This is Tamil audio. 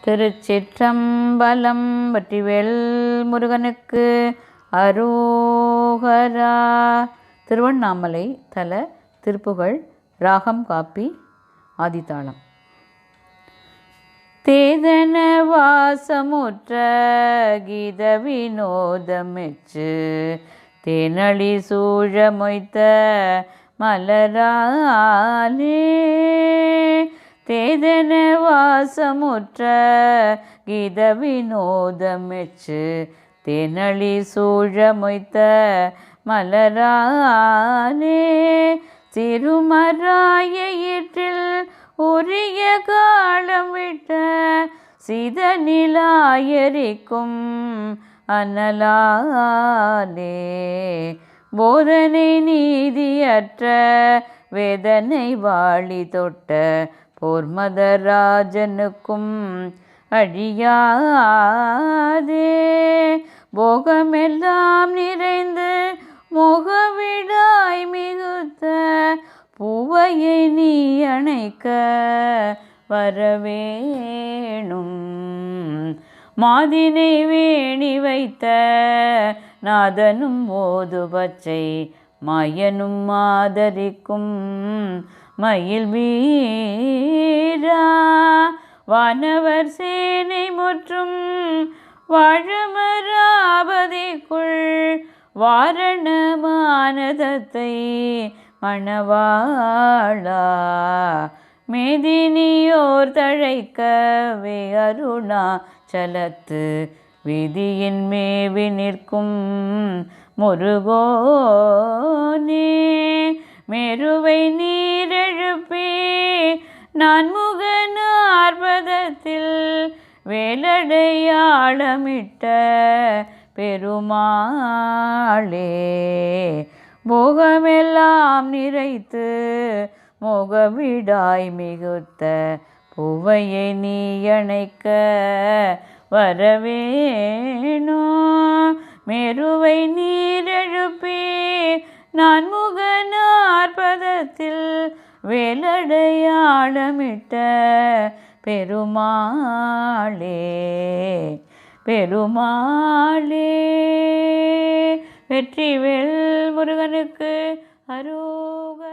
திருச்சிற்றம்பலம். வெற்றிவேல் முருகனுக்கு அரோகரா. திருவண்ணாமலை தல திருப்புகழ். ராகம் காப்பி ஆதிதாளம். தேதன வாசமுற்ற கீத வினோதமெச்சு தேனளி சூழ மொய்த்த மலராலே தேதன வாசமுற்ற கீத வினோதமெச்சு தேனளி சூழ மொய்த்த மலராலே சிறுமராயிற்றில் உரிய காலம் விட்ட சிதநிலாயரிக்கும் அனலாலே போதனை நீதியற்ற வேதனை வாழி தொட்ட போர்மதராஜனுக்கும் அழியாதே போகமெல்லாம் நிறைந்து முகவிடாய் மிகுத்த பூவையை நீ அணைக்க வரவேணும். மாதினை வேணி வைத்த நாதனும் ஓது பச்சை மாயனும் ஆதரிக்கும் மயில் வீரா வானவர் சேனை முற்றும் வாழமராபதிக்குள் வாரணமானதத்தை மணவாளா மேதினியோர் தழைக்கவே அருணாச்சலத்து விதியின் மேவி நிற்கும் முருகோனே மேருவை நீரெழுப்பி நான்முகனார்பதத்தில் வேலடையாளமிட்ட பெருமாளே போகமெல்லாம் நிறைத்து முகவிடாய் மிகுத்த பூவையை நீ அணைக்க வரவேணோ மேருவை நீரெழுப்பி நான்முகனார்பதத்தில் வேலடையாளமிட்ட பெருமாளே பெருமாளே. வெற்றிவேல் முருகனுக்கு அரோகரா.